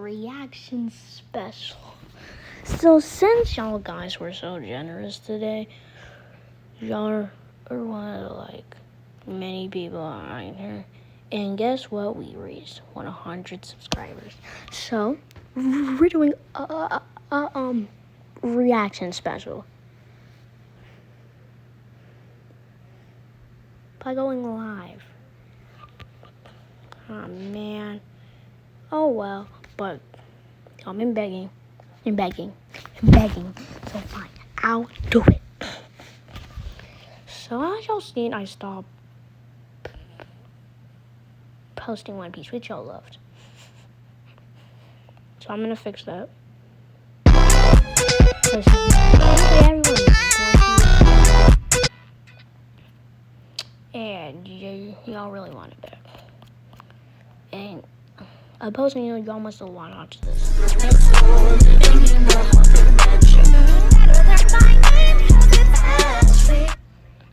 reaction special. So since y'all guys were so generous today, y'all are one of like many people on here. And guess what? We reached 100 subscribers. So we're doing a reaction special by going live. Oh man. Oh well, but I've been begging. So fine, I'll do it. So as y'all seen, I stopped posting One Piece, which y'all loved. So I'm gonna fix that. And y'all really want it back. And I'm posting it, y'all must have watched this.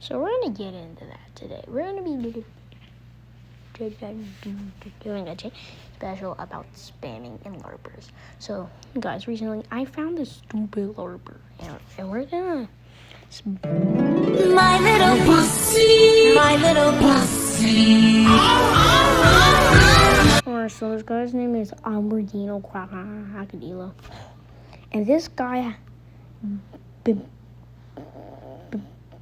So we're gonna get into that today. We're gonna be doing a special about spamming and LARPers. So guys, recently I found this stupid LARPer, and we're gonna my little pussy. Alright, so this guy's name is Albertino Crocodilo. And this guy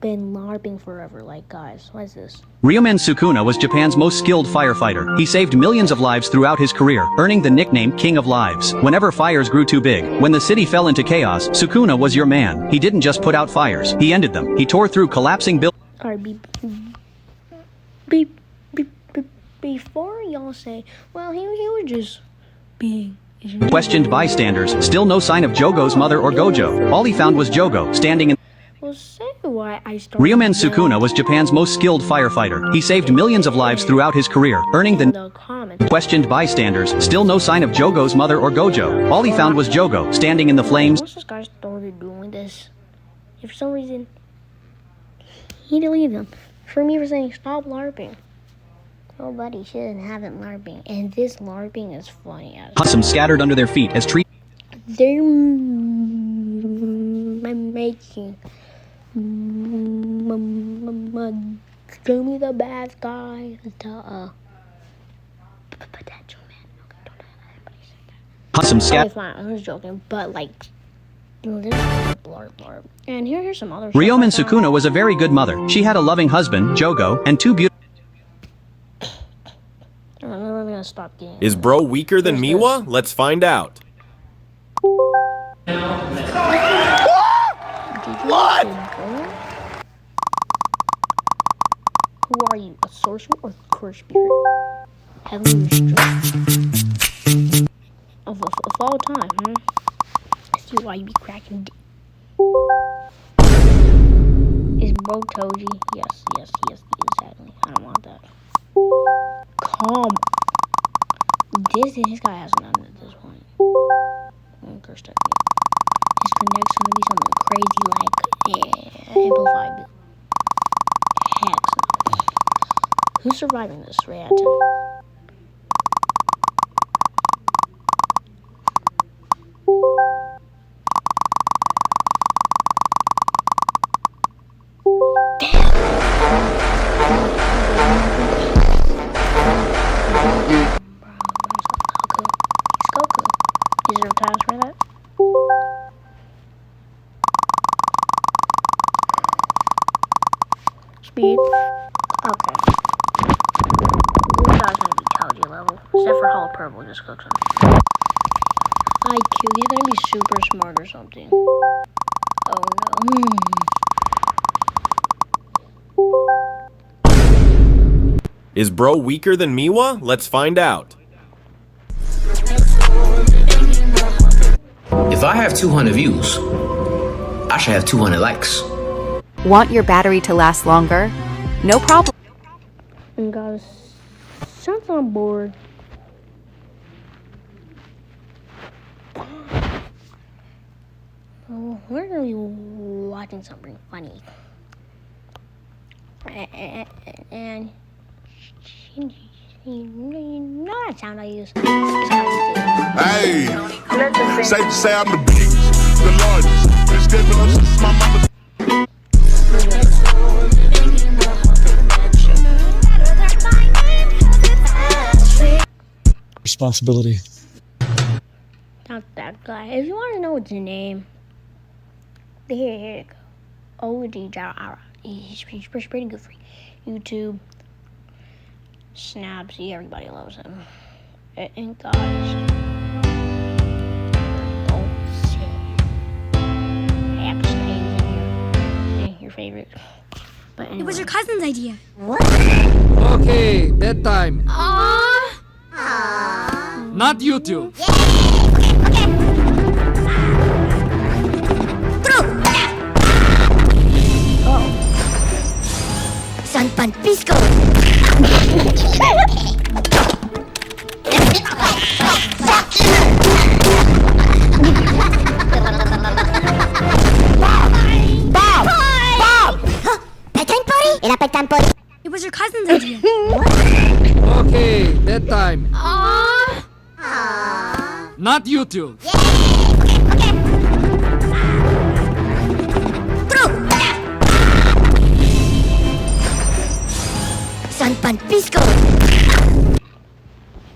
been LARPing forever. Like, guys, what is this? Ryomen Sukuna was Japan's most skilled firefighter. He saved millions of lives throughout his career, earning the nickname King of Lives. Whenever fires grew too big, when the city fell into chaos, Sukuna was your man. He didn't just put out fires, he ended them. He tore through collapsing buildings. Alright, before y'all say, well, he would just be... Questioned bystanders, still no sign of Jogo's mother or Gojo. All he found was Jogo, standing in... Well, say why I started... Ryomen Sukuna was Japan's most skilled firefighter. He saved millions of lives throughout his career, earning the comments. Questioned bystanders, still no sign of Jogo's mother or Gojo. All he found was Jogo, standing in the flames. Once this guy started doing this, if for some reason, he deleted them. For me for saying, stop LARPing. Nobody shouldn't have it LARPing. And this LARPing is funny as Some scattered under their feet as trees. They're making show me the bad guy, the potential man. Okay, don't let anybody say that. Some Okay, fine, I was joking, but like, this is blurb. And here's some other. Ryomen Sukuna was a very good mother. She had a loving husband, Jogo, and two beautiful. I'm really gonna stop getting. Is bro weaker than Miwa? Let's find out. What? Who are you, a sorcerer or curse spirit? Heavenly strength of all time, huh? I see why you be cracking d. Is bro Toji? Yes, exactly. I don't want that. Calm. This guy has none at this point. Curse technique. His connect's gonna be something crazy like amplified hex. Who's surviving this reaction? He's Goku. Is there a task for that? Speed. Okay. This guy's gonna be Toji level. Except for Hollow Purple, just cooks him. IQ, he's gonna be super smart or something. Oh no. Is bro weaker than Miwa? Let's find out. If I have 200 views, I should have 200 likes. Want your battery to last longer? No problem. And guys, since I'm bored, we're gonna be watching something funny. And you know that sound I use. Hey! Safe to say I'm the biggest, the largest. Been scraping up since my mama. Responsibility. Not that guy. If you want to know his name, here you go. OD Jara. He's pretty good for YouTube. Snapsy, everybody loves him. And guys, don't say X in your favorite. But anyway. It was your cousin's idea. Okay, bedtime. Not YouTube. San Francisco. Bedtime party? Era bedtime party. It was your cousin's idea. Okay, bedtime. Not YouTube. San Francisco.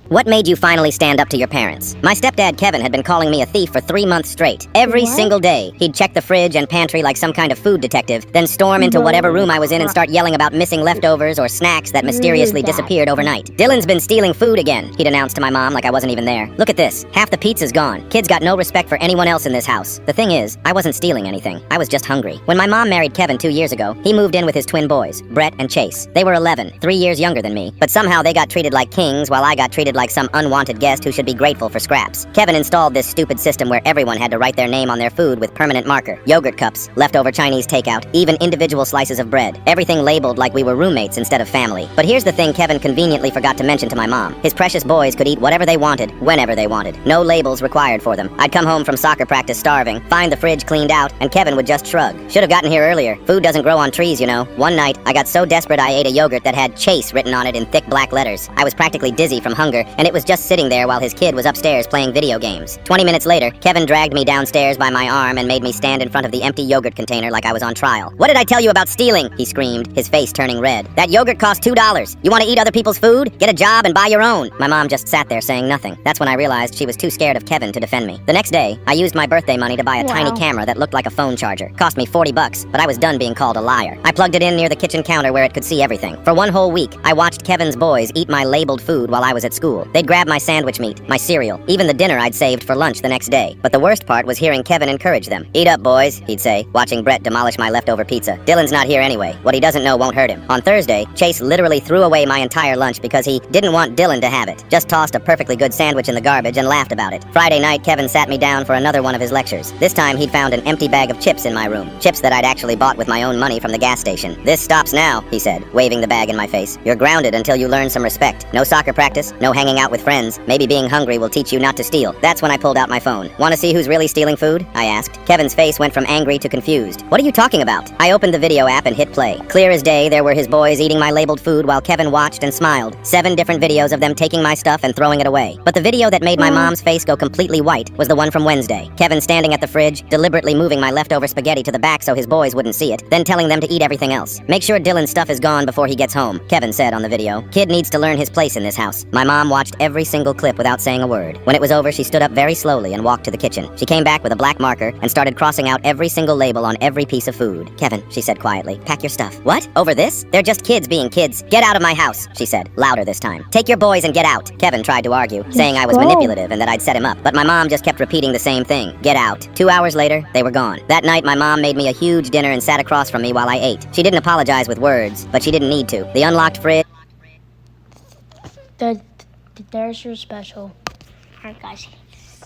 What made you finally stand up to your parents? My stepdad Kevin had been calling me a thief for 3 months straight. Every single day, he'd check the fridge and pantry like some kind of food detective, then storm into whatever room I was in and start yelling about missing leftovers or snacks that mysteriously disappeared overnight. Dylan's been stealing food again, he'd announced to my mom like I wasn't even there. Look at this. Half the pizza's gone. Kids got no respect for anyone else in this house. The thing is, I wasn't stealing anything. I was just hungry. When my mom married Kevin 2 years ago, he moved in with his twin boys, Brett and Chase. They were 11, 3 years younger than me, but somehow they got treated like kings while I got treated like some unwanted guest who should be grateful for scraps. Kevin installed this stupid system where everyone had to write their name on their food with permanent marker. Yogurt cups, leftover Chinese takeout, even individual slices of bread. Everything labeled like we were roommates instead of family. But here's the thing Kevin conveniently forgot to mention to my mom. His precious boys could eat whatever they wanted, whenever they wanted. No labels required for them. I'd come home from soccer practice starving, find the fridge cleaned out, and Kevin would just shrug. Should have gotten here earlier. Food doesn't grow on trees, you know. One night, I got so desperate I ate a yogurt that had Chase written on it in thick black letters. I was practically dizzy from hunger, and it was just sitting there while his kid was upstairs playing video games. 20 minutes later, Kevin dragged me downstairs by my arm and made me stand in front of the empty yogurt container like I was on trial. "What did I tell you about stealing?" he screamed, his face turning red. "That yogurt cost $2. You want to eat other people's food? Get a job and buy your own." My mom just sat there saying nothing. That's when I realized she was too scared of Kevin to defend me. The next day, I used my birthday money to buy a tiny camera that looked like a phone charger. Cost me $40, but I was done being called a liar. I plugged it in near the kitchen counter where it could see everything. For one whole week, I watched Kevin's boys eat my labeled food while I was at school. They'd grab my sandwich meat, my cereal, even the dinner I'd saved for lunch the next day. But the worst part was hearing Kevin encourage them. "Eat up, boys," he'd say, watching Brett demolish my leftover pizza. "Dylan's not here anyway. What he doesn't know won't hurt him." On Thursday, Chase literally threw away my entire lunch because he didn't want Dylan to have it. Just tossed a perfectly good sandwich in the garbage and laughed about it. Friday night, Kevin sat me down for another one of his lectures. This time, he'd found an empty bag of chips in my room. Chips that I'd actually bought with my own money from the gas station. "This stops now," he said, waving the bag in my face. "You're grounded until you learn some respect. No soccer practice, no hanging out with friends. Maybe being hungry will teach you not to steal." That's when I pulled out my phone. "Want to see who's really stealing food?" I asked. Kevin's face went from angry to confused. "What are you talking about?" I opened the video app and hit play. Clear as day, there were his boys eating my labeled food while Kevin watched and smiled. 7 different videos of them taking my stuff and throwing it away. But the video that made my mom's face go completely white was the one from Wednesday. Kevin standing at the fridge, deliberately moving my leftover spaghetti to the back so his boys wouldn't see it, then telling them to eat everything else. "Make sure Dylan's stuff is gone before he gets home," Kevin said on the video. "Kid needs to learn his place in this house." My mom watched every single clip without saying a word. When it was over, she stood up very slowly and walked to the kitchen. She came back with a black marker and started crossing out every single label on every piece of food. "Kevin," she said quietly, "pack your stuff." "What? Over this? They're just kids being kids. Get out of my house," she said, louder this time. "Take your boys and get out." Kevin tried to argue, saying I was manipulative and that I'd set him up, but my mom just kept repeating the same thing. "Get out." 2 hours later, they were gone. That night, my mom made me a huge dinner and sat across from me while I ate. She didn't apologize with words, but she didn't need to. The unlocked fridge... There's your special. Alright guys,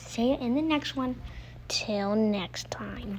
see you in the next one. Till next time.